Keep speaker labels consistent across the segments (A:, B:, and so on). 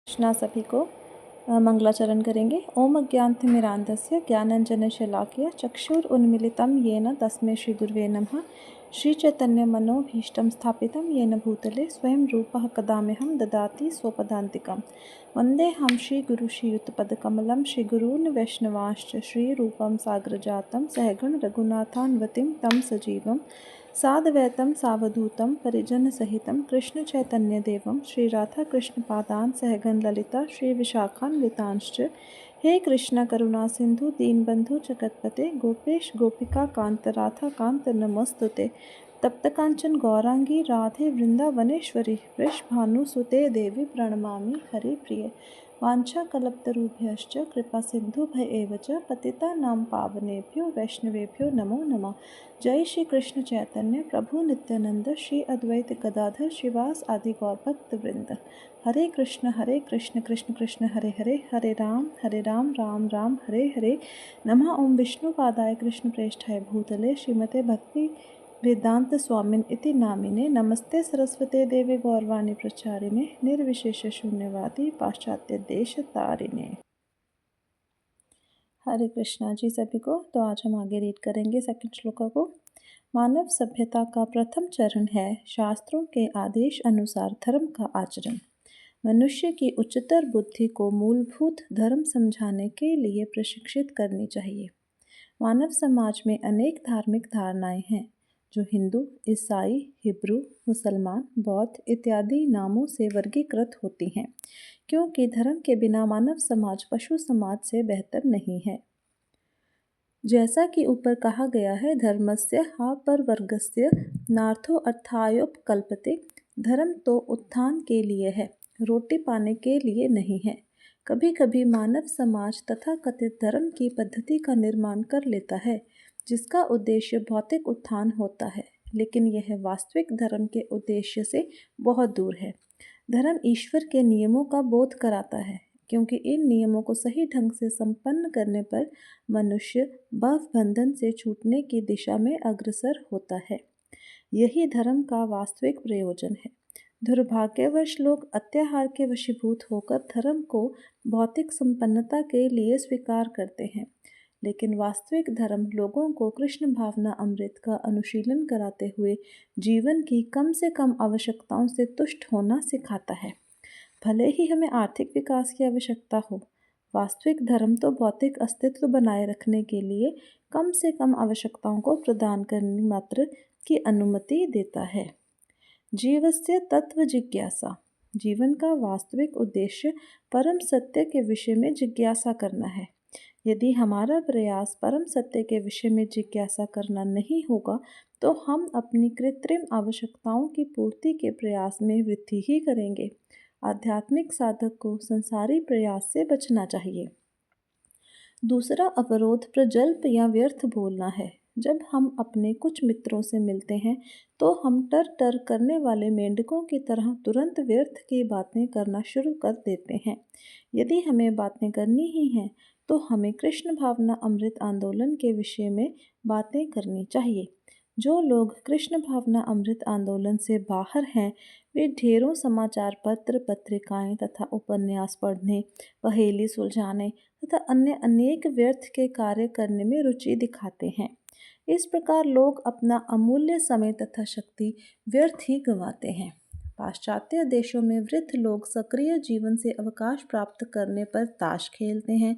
A: कृष्णा सभी को मंगलाचरण करेंगे। ओम अज्ञानतिमिरान्धस्य ज्ञानाञ्जनशलाकया चक्षुरुन्मीलितं येन तस्मै श्रीगुरुवे नमः। श्रीचैतन्यमनोभीष्टं स्थापितं येन भूतले स्वयं रूपः कदाम्यहं ददाति स्वपदान्तिकं। वन्देऽहं श्रीगुरुश्रीयुतपदकमलं श्रीगुरून् वैष्णवांश्च श्रीरूपं साग्रजातं सहगण रघुनाथान्वतीं तं सजीवं साद्वैतं सावधूतं परिजनसहितं कृष्णचैतन्यदेवं श्रीराधाकृष्णपादान् सहगण ललिता श्रीविशाखान्वितांश्च। हे कृष्ण करुणा सिंधु दीनबंधु जगतपते गोपेश गोपिका कांत राधा कांत नमोस्तुते। तप्त कांचन गौरांगी राधे वृंदावनेश्वरी वृषभानुसुते देवी प्रणमामि हरिप्रिये। वाञ्छाकल्पतरुभ्यश्च कृपा सिंधुभ्य एव च पतितानां पावनेभ्यो वैष्णवेभ्यो नमो नमः। जय श्री कृष्ण चैतन्य प्रभु नित्यानंद श्री अद्वैत गदाधर श्रीवास आदि गौर भक्त वृंद। हरे कृष्ण कृष्ण कृष्ण हरे हरे, हरे राम राम राम हरे हरे। नमः ओं विष्णुपादाय कृष्ण प्रेष्ठाय भूतले श्रीमते भक्ति वेदांत स्वामिन इति नामिने। नमस्ते सरस्वते देवे गौरवाणी प्रचारिणे निर्विशेष शून्यवादी पाश्चात्य देश तारिणे। हरे कृष्णा जी सभी को। तो आज हम आगे रीड करेंगे सेकंड श्लोका को। मानव सभ्यता का प्रथम चरण है शास्त्रों के आदेश अनुसार धर्म का आचरण। मनुष्य की उच्चतर बुद्धि को मूलभूत धर्म समझाने के लिए प्रशिक्षित करनी चाहिए। मानव समाज में अनेक धार्मिक धारणाएं हैं जो हिंदू, ईसाई, हिब्रू, मुसलमान, बौद्ध इत्यादि नामों से वर्गीकृत होती हैं, क्योंकि धर्म के बिना मानव समाज पशु समाज से बेहतर नहीं है। जैसा कि ऊपर कहा गया है, धर्मस्य हा पर वर्गस्य नार्थो अर्थायोपकल्पते। धर्म तो उत्थान के लिए है, रोटी पाने के लिए नहीं है। कभी कभी मानव समाज तथा कथित धर्म की पद्धति का निर्माण कर लेता है जिसका उद्देश्य भौतिक उत्थान होता है, लेकिन यह वास्तविक धर्म के उद्देश्य से बहुत दूर है। धर्म ईश्वर के नियमों का बोध कराता है, क्योंकि इन नियमों को सही ढंग से संपन्न करने पर मनुष्य भव बंधन से छूटने की दिशा में अग्रसर होता है। यही धर्म का वास्तविक प्रयोजन है। दुर्भाग्यवश लोग अत्याहार के वशीभूत होकर धर्म को भौतिक संपन्नता के लिए स्वीकार करते हैं, लेकिन वास्तविक धर्म लोगों को कृष्ण भावना अमृत का अनुशीलन कराते हुए जीवन की कम से कम आवश्यकताओं से तुष्ट होना सिखाता है। भले ही हमें आर्थिक विकास की आवश्यकता हो, वास्तविक धर्म तो भौतिक अस्तित्व बनाए रखने के लिए कम से कम आवश्यकताओं को प्रदान करने मात्र की अनुमति देता है। जीवस्य तत्व जिज्ञासा। जीवन का वास्तविक उद्देश्य परम सत्य के विषय में जिज्ञासा करना है। यदि हमारा प्रयास परम सत्य के विषय में जिज्ञासा करना नहीं होगा तो हम अपनी कृत्रिम आवश्यकताओं की पूर्ति के प्रयास में वृद्धि ही करेंगे। आध्यात्मिक साधक को संसारी प्रयास से बचना चाहिए। दूसरा अवरोध प्रजल्प या व्यर्थ बोलना है। जब हम अपने कुछ मित्रों से मिलते हैं तो हम टर टर करने वाले मेंढकों की तरह तुरंत व्यर्थ की बातें करना शुरू कर देते हैं। यदि हमें बातें करनी ही हैं तो हमें कृष्ण भावना अमृत आंदोलन के विषय में बातें करनी चाहिए। जो लोग कृष्ण भावना अमृत आंदोलन से बाहर हैं वे ढेरों समाचार पत्र, पत्रिकाएं तथा उपन्यास पढ़ने, पहेली सुलझाने तथा अन्य अनेक व्यर्थ के कार्य करने में रुचि दिखाते हैं। इस प्रकार लोग अपना अमूल्य समय तथा शक्ति व्यर्थ ही गंवाते हैं। पाश्चात्य देशों में वृद्ध लोग सक्रिय जीवन से अवकाश प्राप्त करने पर ताश खेलते हैं,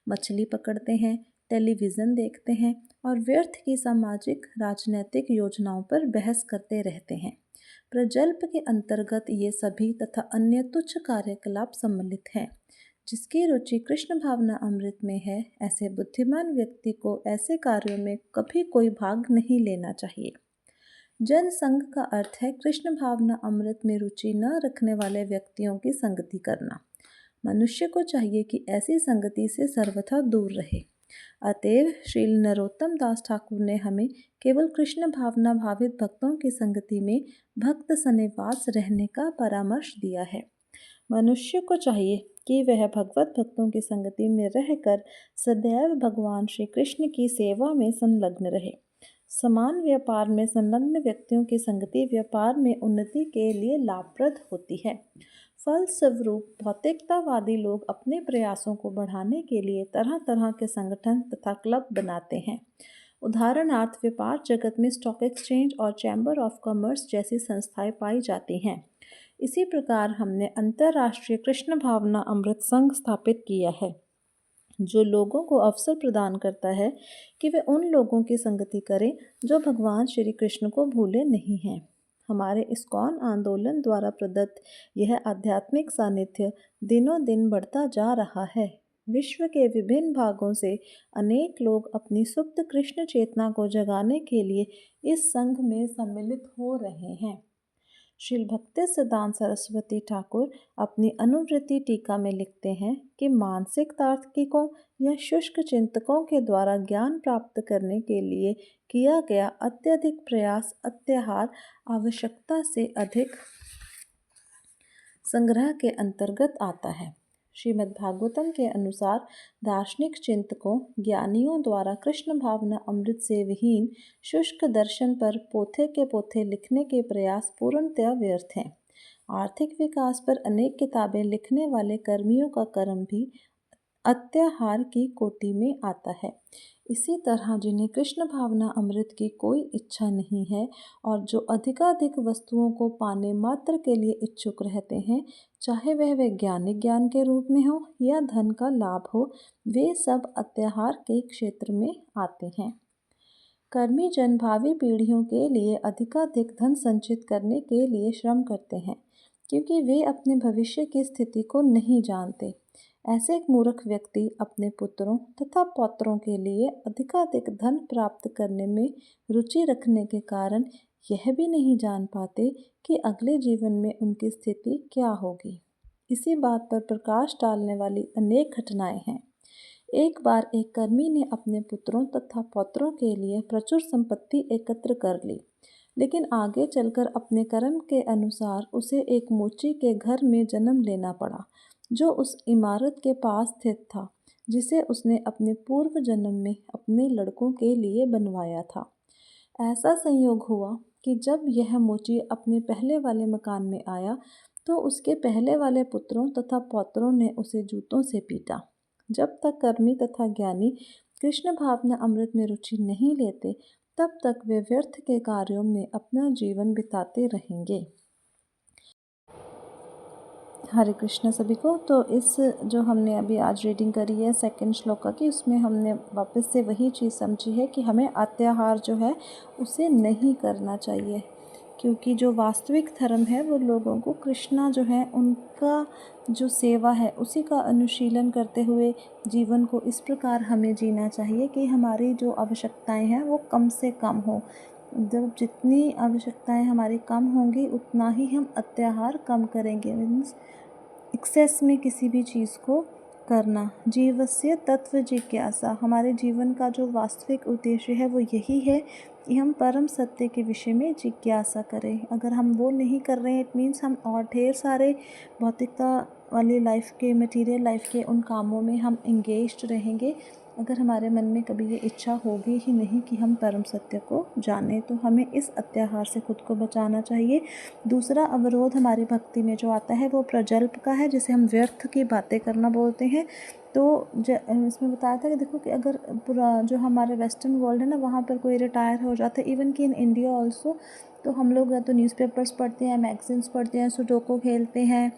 A: मछली पकड़ते हैं, टेलीविज़न देखते हैं और व्यर्थ की सामाजिक राजनैतिक योजनाओं पर बहस करते रहते हैं। प्रजल्प के अंतर्गत ये सभी तथा अन्य तुच्छ कार्यकलाप सम्मिलित हैं। जिसकी रुचि कृष्ण भावना अमृत में है, ऐसे बुद्धिमान व्यक्ति को ऐसे कार्यों में कभी कोई भाग नहीं लेना चाहिए। जनसंघ का अर्थ है कृष्ण भावना अमृत में रुचि न रखने वाले व्यक्तियों की संगति करना। मनुष्य को चाहिए कि ऐसी संगति से सर्वथा दूर रहे। अतएव श्री नरोत्तम दास ठाकुर ने हमें केवल कृष्ण भावना भावित भक्तों की संगति में भक्त सन्निवास रहने का परामर्श दिया है। मनुष्य को चाहिए कि वह भगवत भक्तों की संगति में रहकर सदैव भगवान श्री कृष्ण की सेवा में संलग्न रहे। समान व्यापार में संलग्न व्यक्तियों की संगति व्यापार में उन्नति के लिए लाभप्रद होती है। फलस्वरूप भौतिकतावादी लोग अपने प्रयासों को बढ़ाने के लिए तरह तरह के संगठन तथा क्लब बनाते हैं। उदाहरणार्थ व्यापार जगत में स्टॉक एक्सचेंज और चैम्बर ऑफ कॉमर्स जैसी संस्थाएं पाई जाती हैं। इसी प्रकार हमने अंतर्राष्ट्रीय कृष्ण भावना अमृत संघ स्थापित किया है, जो लोगों को अवसर प्रदान करता है कि वे उन लोगों की संगति करें जो भगवान श्री कृष्ण को भूले नहीं हैं। हमारे इस्कॉन आंदोलन द्वारा प्रदत्त यह आध्यात्मिक सानिध्य दिनों दिन बढ़ता जा रहा है। विश्व के विभिन्न भागों से अनेक लोग अपनी सुप्त कृष्ण चेतना को जगाने के लिए इस संघ में सम्मिलित हो रहे हैं। श्रील भक्ति सिद्धांत सरस्वती ठाकुर अपनी अनुवृत्ति टीका में लिखते हैं कि मानसिक तार्किकों या शुष्क चिंतकों के द्वारा ज्ञान प्राप्त करने के लिए किया गया अत्यधिक प्रयास अत्याहार आवश्यकता से अधिक संग्रह के अंतर्गत आता है। श्रीमद् भागवतम के अनुसार दार्शनिक चिंतकों ज्ञानियों द्वारा कृष्ण भावना अमृत से विहीन शुष्क दर्शन पर पोथे के पोथे लिखने के प्रयास पूर्णतया व्यर्थ हैं। आर्थिक विकास पर अनेक किताबें लिखने वाले कर्मियों का कर्म भी अत्याहार की कोटि में आता है। इसी तरह जिन्हें कृष्ण भावना अमृत की कोई इच्छा नहीं है और जो अधिकाधिक वस्तुओं को पाने मात्र के लिए इच्छुक रहते हैं, चाहे वह वैज्ञानिक ज्ञान के रूप में हो या धन का लाभ हो, वे सब अत्याहार के क्षेत्र में आते हैं। कर्मी जन भावी पीढ़ियों के लिए अधिकाधिक धन संचित करने के लिए श्रम करते हैं, क्योंकि वे अपने भविष्य की स्थिति को नहीं जानते। ऐसे एक मूर्ख व्यक्ति अपने पुत्रों तथा पौत्रों के लिए अधिकाधिक धन प्राप्त करने में रुचि रखने के कारण यह भी नहीं जान पाते कि अगले जीवन में उनकी स्थिति क्या होगी। इसी बात पर प्रकाश डालने वाली अनेक घटनाएं हैं। एक बार एक कर्मी ने अपने पुत्रों तथा पौत्रों के लिए प्रचुर संपत्ति एकत्र कर ली, लेकिन आगे चलकर अपने कर्म के अनुसार उसे एक मोची के घर में जन्म लेना पड़ा, जो उस इमारत के पास स्थित था जिसे उसने अपने पूर्व जन्म में अपने लड़कों के लिए बनवाया था। ऐसा संयोग हुआ कि जब यह मोची अपने पहले वाले मकान में आया तो उसके पहले वाले पुत्रों तथा पौत्रों ने उसे जूतों से पीटा। जब तक कर्मी तथा ज्ञानी कृष्ण भावना अमृत में रुचि नहीं लेते, तब तक वे व्यर्थ के कार्यों में अपना जीवन बिताते रहेंगे। हरे कृष्ण सभी को। तो इस जो हमने अभी आज रीडिंग करी है सेकंड श्लोका की, उसमें हमने वापस से वही चीज़ समझी है कि हमें अत्याहार जो है उसे नहीं करना चाहिए, क्योंकि जो वास्तविक धर्म है वो लोगों को कृष्णा जो है उनका जो सेवा है उसी का अनुशीलन करते हुए जीवन को इस प्रकार हमें जीना चाहिए कि हमारी जो आवश्यकताएं हैं वो कम से कम हो। जब जितनी आवश्यकताएं हमारी कम होंगी उतना ही हम अत्याहार कम करेंगे। मीन्स एक्सेस में किसी भी चीज़ को करना। जीवस्य तत्व जिज्ञासा, हमारे जीवन का जो वास्तविक उद्देश्य है वो यही है कि हम परम सत्य के विषय में जिज्ञासा करें। अगर हम वो नहीं कर रहे हैं, इट मीन्स हम और ढेर सारे भौतिकता वाली लाइफ के, मटीरियल लाइफ के उन कामों में हम इंगेज्ड रहेंगे। अगर हमारे मन में कभी ये इच्छा होगी ही नहीं कि हम परम सत्य को जानें, तो हमें इस अत्याहार से खुद को बचाना चाहिए। दूसरा अवरोध हमारी भक्ति में जो आता है वो प्रजल्प का है, जिसे हम व्यर्थ की बातें करना बोलते हैं। तो इसमें बताया था कि देखो कि अगर पूरा जो हमारे वेस्टर्न वर्ल्ड है ना, वहाँ पर कोई रिटायर हो जाता है, इवन कि इन इंडिया ऑल्सो, तो हम लोग या तो न्यूज़पेपर्स पढ़ते हैं, मैगजीन्स पढ़ते हैं, सुडोको खेलते हैं,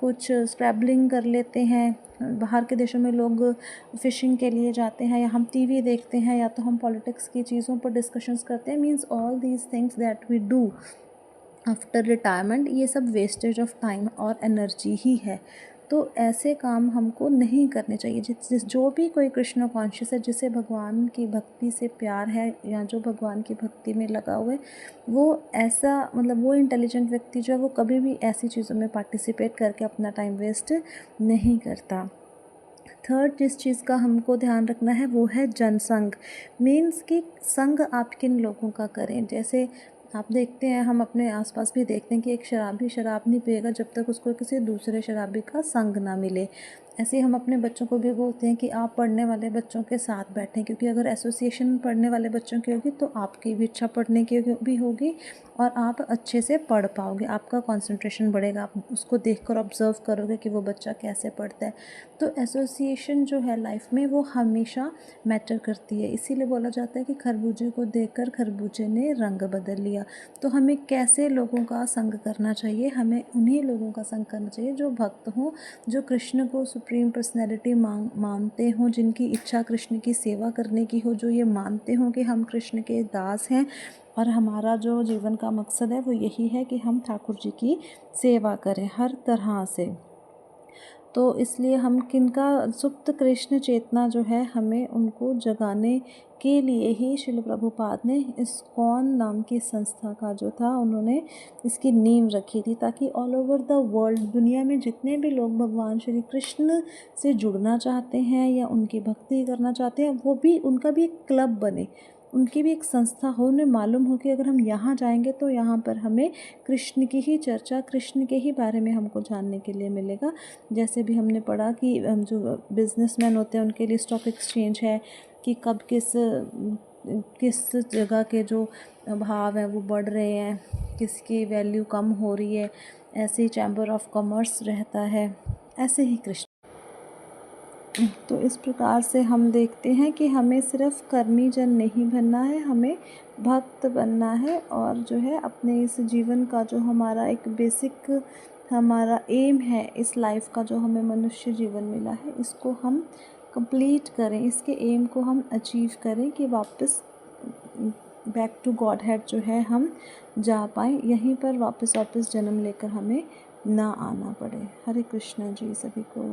A: कुछ स्क्रैबलिंग कर लेते हैं। बाहर के देशों में लोग फ़िशिंग के लिए जाते हैं, या हम टीवी देखते हैं, या तो हम पॉलिटिक्स की चीज़ों पर डिस्कशंस करते हैं। Means all these things that we do after retirement, ये सब वेस्टेज ऑफ टाइम और एनर्जी ही है। तो ऐसे काम हमको नहीं करने चाहिए। जो भी कोई कृष्ण कॉन्शियस है, जिसे भगवान की भक्ति से प्यार है या जो भगवान की भक्ति में लगा हुआ है, वो ऐसा मतलब वो इंटेलिजेंट व्यक्ति जो है वो कभी भी ऐसी चीज़ों में पार्टिसिपेट करके अपना टाइम वेस्ट नहीं करता। थर्ड जिस चीज़ का हमको ध्यान रखना है वो है जनसंग। मीन्स कि संग आप किन लोगों का करें। जैसे आप देखते हैं, हम अपने आसपास भी देखते हैं कि एक शराबी शराब नहीं पिएगा जब तक उसको किसी दूसरे शराबी का संग ना मिले। ऐसे ही हम अपने बच्चों को भी बोलते हैं कि आप पढ़ने वाले बच्चों के साथ बैठें, क्योंकि अगर एसोसिएशन पढ़ने वाले बच्चों की होगी तो आपकी भी इच्छा पढ़ने की भी होगी और आप अच्छे से पढ़ पाओगे, आपका कंसंट्रेशन बढ़ेगा, आप उसको देखकर ऑब्जर्व करोगे कि वो बच्चा कैसे पढ़ता है। तो एसोसिएशन जो है लाइफ में वो हमेशा मैटर करती है। इसीलिए बोला जाता है कि खरबूजे को देखकर खरबूजे ने रंग बदल लिया। तो हमें कैसे लोगों का संग करना चाहिए, हमें उन्हीं लोगों का संग करना चाहिए जो भक्त हों, जो कृष्ण को सुप्रीम पर्सनैलिटी मानते हों, जिनकी इच्छा कृष्ण की सेवा करने की हो, जो ये मानते हों कि हम कृष्ण के दास हैं और हमारा जो जीवन का मकसद है वो यही है कि हम ठाकुर जी की सेवा करें हर तरह से। तो इसलिए हम किनका सुप्त कृष्ण चेतना जो है हमें उनको जगाने के लिए ही श्रील प्रभुपाद ने इस्कॉन नाम की संस्था का जो था उन्होंने इसकी नींव रखी थी, ताकि ऑल ओवर द वर्ल्ड दुनिया में जितने भी लोग भगवान श्री कृष्ण से जुड़ना चाहते हैं या उनकी भक्ति करना चाहते हैं वो भी उनका भी एक क्लब बने, उनकी भी एक संस्था हो, उन्हें मालूम हो कि अगर हम यहाँ जाएंगे तो यहाँ पर हमें कृष्ण की ही चर्चा, कृष्ण के ही बारे में हमको जानने के लिए मिलेगा। जैसे भी हमने पढ़ा कि जो बिजनेसमैन होते हैं उनके लिए स्टॉक एक्सचेंज है कि कब किस जगह के जो भाव हैं वो बढ़ रहे हैं, किसकी वैल्यू कम हो रही है। ऐसे ही चैम्बर ऑफ कॉमर्स रहता है, ऐसे ही कृष्ण। तो इस प्रकार से हम देखते हैं कि हमें सिर्फ कर्मी जन नहीं बनना है, हमें भक्त बनना है और जो है अपने इस जीवन का जो हमारा एक बेसिक हमारा एम है इस लाइफ का, जो हमें मनुष्य जीवन मिला है, इसको हम कंप्लीट करें, इसके एम को हम अचीव करें कि वापस बैक टू गॉड हेड जो है हम जा पाएँ, यहीं पर वापस जन्म लेकर हमें ना आना पड़े। हरे कृष्णा जी सभी को।